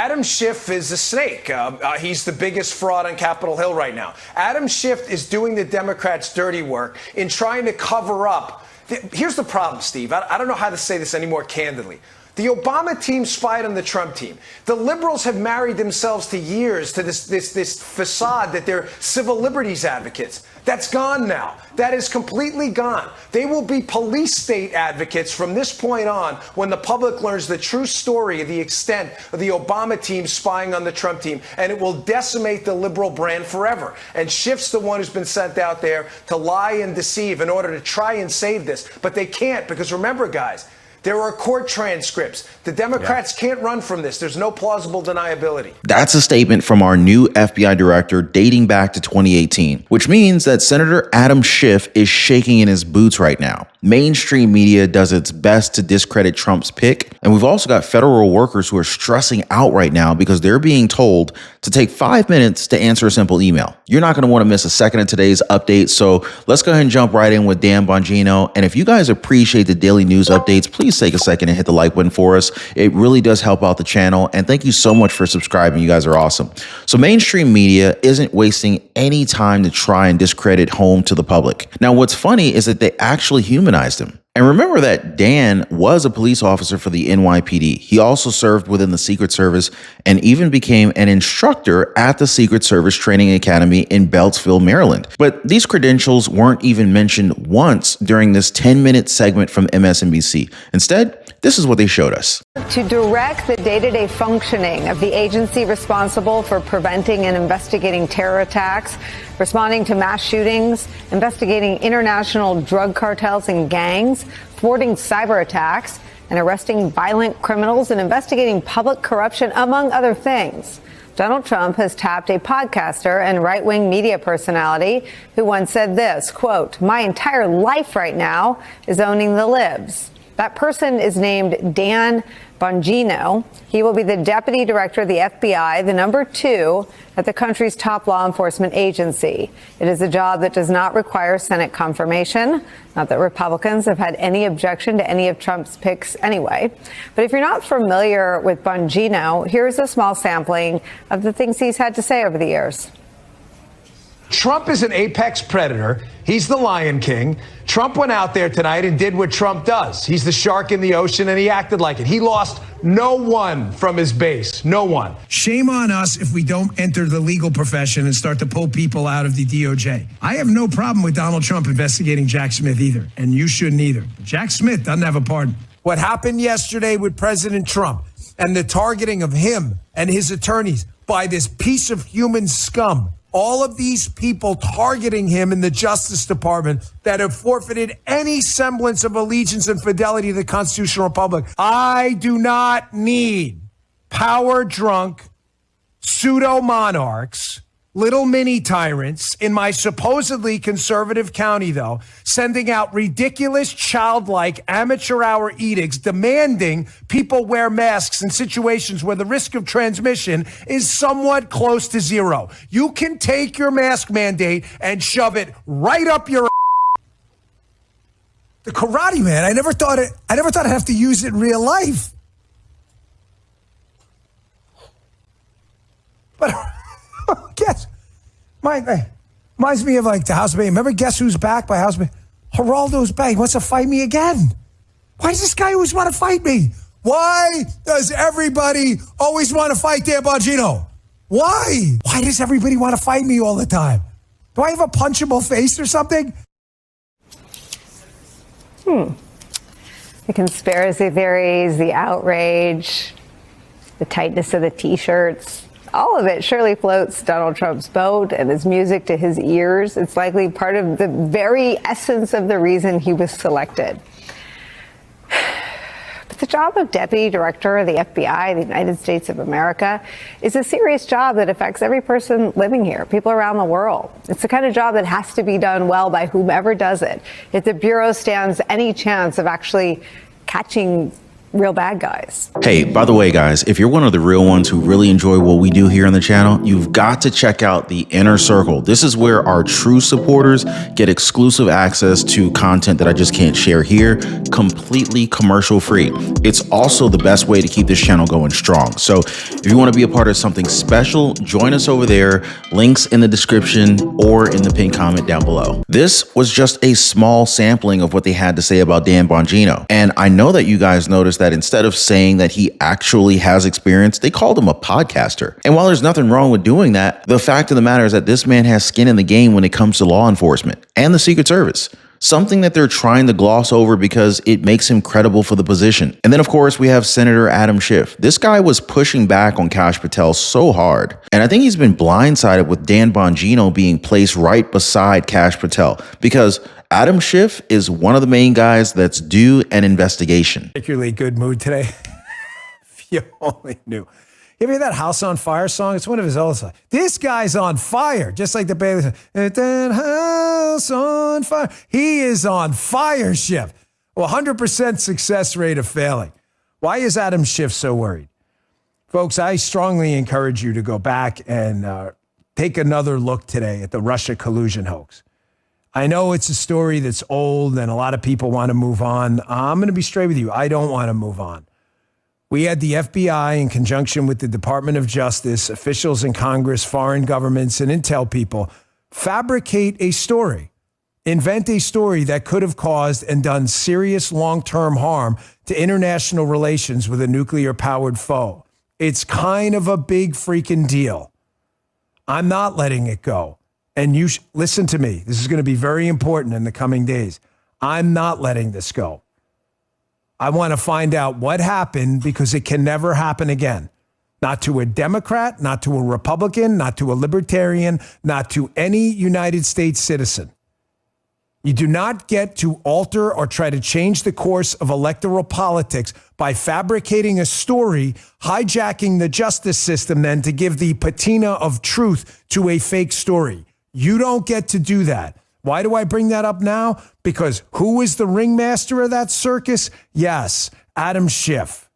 Adam Schiff is a snake. He's the biggest fraud on Capitol Hill right now. Adam Schiff is doing the Democrats' dirty work in trying to cover up. Here's the problem, Steve. I don't know how to say this any more candidly. The Obama team spied on the Trump team. The liberals have married themselves to years to this facade that they're civil liberties advocates. That's gone now. That is completely gone. They will be police state advocates from this point on when the public learns the true story of the extent of the Obama team spying on the Trump team, and it will decimate the liberal brand forever. And Schiff's the one who's been sent out there to lie and deceive in order to try and save this. But they can't, because remember, guys, there are court transcripts. The Democrats can't run from this. There's no plausible deniability. That's a statement from our new FBI director dating back to 2018, which means that Senator Adam Schiff is shaking in his boots right now. Mainstream media does its best to discredit Trump's pick. And we've also got federal workers who are stressing out right now because they're being told to take 5 minutes to answer a simple email. You're not going to want to miss a second of today's update. So let's go ahead and jump right in with Dan Bongino. And if you guys appreciate the daily news updates, please take a second and hit the like button for us. It really does help out the channel. And thank you so much for subscribing. You guys are awesome. So mainstream media isn't wasting any time to try and discredit Home to the public. Now, what's funny is that they actually humanized him. And remember that Dan was a police officer for the NYPD. He also served within the Secret Service and even became an instructor at the Secret Service Training Academy in Beltsville, Maryland. But these credentials weren't even mentioned once during this 10-minute segment from MSNBC. Instead, this is what they showed us. To direct the day-to-day functioning of the agency responsible for preventing and investigating terror attacks, responding to mass shootings, investigating international drug cartels and gangs, thwarting cyber attacks, and arresting violent criminals and investigating public corruption, among other things. Donald Trump has tapped a podcaster and right-wing media personality who once said this, quote, "My entire life right now is owning the libs." That person is named Dan Bongino. He will be the deputy director of the FBI, the number 2 at the country's top law enforcement agency. It is a job that does not require Senate confirmation. Not that Republicans have had any objection to any of Trump's picks anyway. But if you're not familiar with Bongino, here's a small sampling of the things he's had to say over the years. Trump is an apex predator. He's the Lion King. Trump went out there tonight and did what Trump does. He's the shark in the ocean, and he acted like it. He lost no one from his base. No one. Shame on us if we don't enter the legal profession and start to pull people out of the DOJ. I have no problem with Donald Trump investigating Jack Smith either, and you shouldn't either. Jack Smith doesn't have a pardon. What happened yesterday with President Trump and the targeting of him and his attorneys by this piece of human scum, all of these people targeting him in the Justice Department that have forfeited any semblance of allegiance and fidelity to the constitutional republic. I do not need power-drunk pseudo-monarchs, little mini tyrants in my supposedly conservative county, though, sending out ridiculous, childlike amateur hour edicts demanding people wear masks in situations where the risk of transmission is somewhat close to zero. You can take your mask mandate and shove it right up your. The Karate Man, I never thought I'd have to use it in real life. But guess, reminds me of like the House of Bay. Remember Guess Who's Back by House of Bay? Geraldo's back. He wants to fight me again. Why does this guy always want to fight me? Why does everybody always want to fight Dan Bongino? Why? Why does everybody want to fight me all the time? Do I have a punchable face or something? The conspiracy theories, the outrage, the tightness of the T-shirts. All of it surely floats Donald Trump's boat and his music to his ears. It's likely part of the very essence of the reason he was selected. But the job of Deputy Director of the FBI, the United States of America, is a serious job that affects every person living here, people around the world. It's the kind of job that has to be done well by whomever does it. If the Bureau stands any chance of actually catching real bad guys. Hey, by the way, guys, if you're one of the real ones who really enjoy what we do here on the channel, you've got to check out the Inner Circle. This is where our true supporters get exclusive access to content that I just can't share here, completely commercial free. It's also the best way to keep this channel going strong. So if you want to be a part of something special, join us over there. Links in the description or in the pinned comment down below. This was just a small sampling of what they had to say about Dan Bongino. And I know that you guys noticed that instead of saying that he actually has experience, they called him a podcaster. And while there's nothing wrong with doing that, the fact of the matter is that this man has skin in the game when it comes to law enforcement and the Secret Service. Something that they're trying to gloss over because it makes him credible for the position. And then, of course, we have Senator Adam Schiff. This guy was pushing back on Kash Patel so hard. And I think he's been blindsided with Dan Bongino being placed right beside Kash Patel because Adam Schiff is one of the main guys that's due an investigation. Particularly good mood today. If you only knew. You ever hear that House on Fire song? It's one of his old songs. This guy's on fire, just like the Bailey song. That house on fire. He is on fire, Schiff. Well, 100% success rate of failing. Why is Adam Schiff so worried? Folks, I strongly encourage you to go back and take another look today at the Russia collusion hoax. I know it's a story that's old and a lot of people want to move on. I'm going to be straight with you. I don't want to move on. We had the FBI in conjunction with the Department of Justice, officials in Congress, foreign governments, and intel people fabricate a story, invent a story that could have caused and done serious long-term harm to international relations with a nuclear-powered foe. It's kind of a big freaking deal. I'm not letting it go. And you listen to me. This is going to be very important in the coming days. I'm not letting this go. I want to find out what happened because it can never happen again. Not to a Democrat, not to a Republican, not to a Libertarian, not to any United States citizen. You do not get to alter or try to change the course of electoral politics by fabricating a story, hijacking the justice system then to give the patina of truth to a fake story. You don't get to do that. Why do I bring that up now? Because who is the ringmaster of that circus? Yes, Adam Schiff.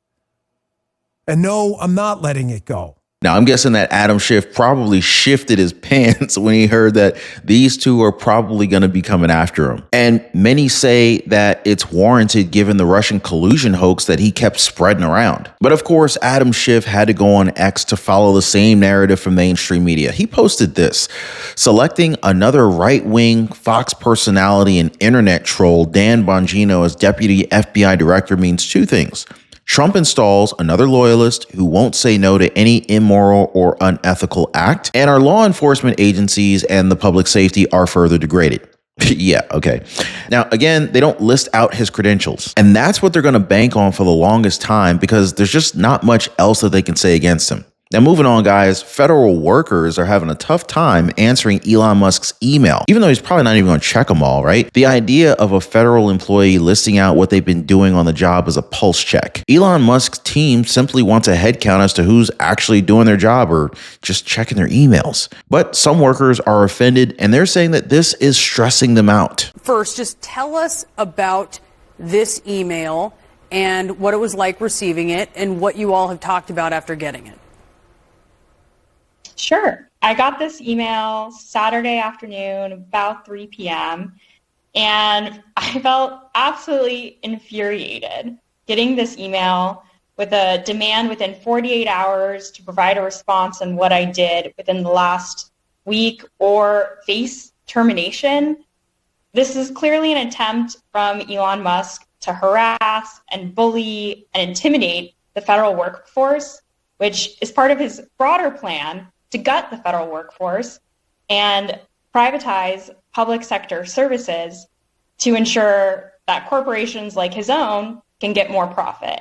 And no, I'm not letting it go. Now, I'm guessing that Adam Schiff probably shifted his pants when he heard that these two are probably going to be coming after him. And many say that it's warranted given the Russian collusion hoax that he kept spreading around. But of course, Adam Schiff had to go on X to follow the same narrative from mainstream media. He posted this: selecting another right-wing Fox personality and internet troll Dan Bongino as deputy FBI director means two things. Trump installs another loyalist who won't say no to any immoral or unethical act, and our law enforcement agencies and the public safety are further degraded. Yeah, okay. Now, again, they don't list out his credentials, and that's what they're going to bank on for the longest time because there's just not much else that they can say against him. Now, moving on, guys, federal workers are having a tough time answering Elon Musk's email, even though he's probably not even going to check them all, right? The idea of a federal employee listing out what they've been doing on the job is a pulse check. Elon Musk's team simply wants a head count as to who's actually doing their job or just checking their emails. But some workers are offended, and they're saying that this is stressing them out. First, just tell us about this email and what it was like receiving it and what you all have talked about after getting it. Sure. I got this email Saturday afternoon, about 3 p.m., and I felt absolutely infuriated getting this email with a demand within 48 hours to provide a response on what I did within the last week or face termination. This is clearly an attempt from Elon Musk to harass and bully and intimidate the federal workforce, which is part of his broader plan to gut the federal workforce and privatize public sector services to ensure that corporations like his own can get more profit.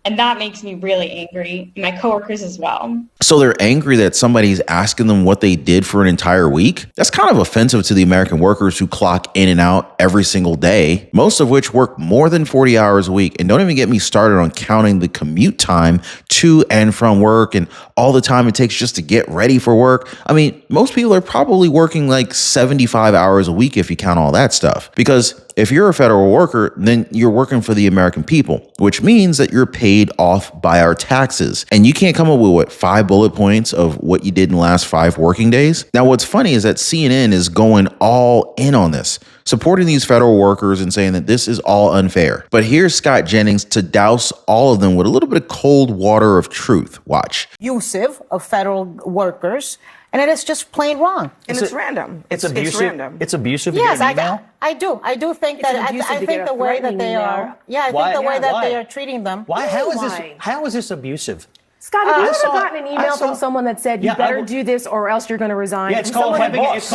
And that makes me really angry, and my coworkers as well. So they're angry that somebody's asking them what they did for an entire week? That's kind of offensive to the American workers who clock in and out every single day, most of which work more than 40 hours a week. And don't even get me started on counting the commute time to and from work and all the time it takes just to get ready for work. I mean, most people are probably working like 75 hours a week if you count all that stuff, because If you're a federal worker, then you're working for the American people, which means that you're paid off by our taxes. And you can't come up with, what, 5 bullet points of what you did in the last 5 working days? Now, what's funny is that CNN is going all in on this, supporting these federal workers and saying that this is all unfair. But here's Scott Jennings to douse all of them with a little bit of cold water of truth. Watch. Abusive of federal workers, and it is just plain wrong. And it's random. It's abusive. It's random. It's abusive. Yes, to get an email? I do think that. I think the way that they are. Yeah, I think the way that they are treating them. Why? How is this abusive? Scott, have you ever gotten an email from someone that said you better do this or else you're going to resign? Yeah, it's called having a boss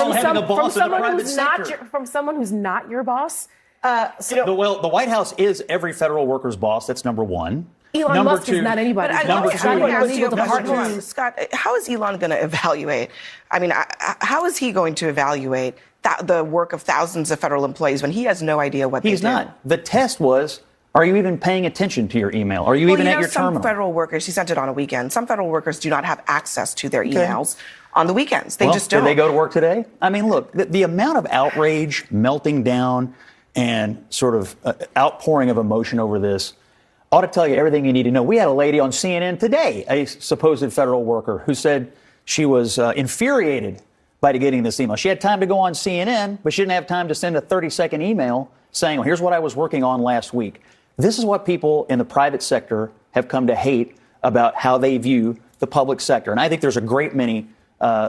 in the private sector. From someone who's not your boss? The White House is every federal worker's boss. That's number one. Elon Musk is not anybody's boss. Scott, how is Elon going to evaluate? I mean, how is he going to evaluate the work of thousands of federal employees when he has no idea what they do? He's not. The test was, are you even paying attention to your email? Are you even at your terminal? Some federal workers, he sent it on a weekend. Some federal workers do not have access to their emails on the weekends. They just don't. Did they go to work today? I mean, look, the amount of outrage, melting down, and sort of outpouring of emotion over this ought to tell you everything you need to know. We had a lady on CNN today, a supposed federal worker, who said she was infuriated by getting this email. She had time to go on CNN, but she didn't have time to send a 30-second email saying, well, here's what I was working on last week. This is what people in the private sector have come to hate about how they view the public sector. And I think there's a great many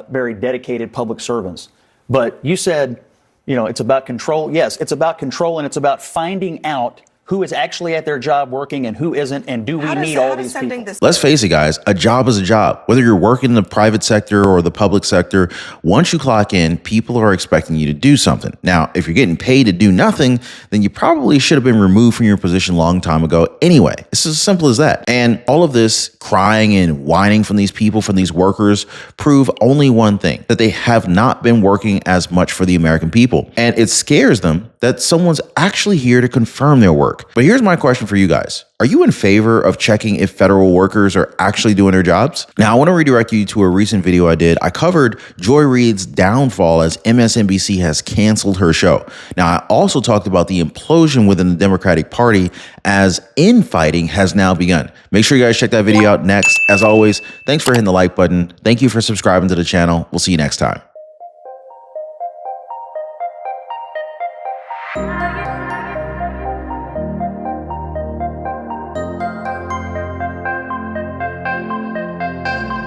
very dedicated public servants. But you said, it's about control. Yes, it's about control, and it's about finding out who is actually at their job working and who isn't, and do we need all these people? Let's face it, guys, a job is a job. Whether you're working in the private sector or the public sector, once you clock in, people are expecting you to do something. Now, if you're getting paid to do nothing, then you probably should have been removed from your position a long time ago anyway. It's as simple as that. And all of this crying and whining from these people, from these workers, prove only one thing, that they have not been working as much for the American people. And it scares them that someone's actually here to confirm their work. But here's my question for you guys. Are you in favor of checking if federal workers are actually doing their jobs? Now, I want to redirect you to a recent video I did. I covered Joy Reid's downfall as MSNBC has canceled her show. Now, I also talked about the implosion within the Democratic Party as infighting has now begun. Make sure you guys check that video out next. As always, thanks for hitting the like button. Thank you for subscribing to the channel. We'll see you next time.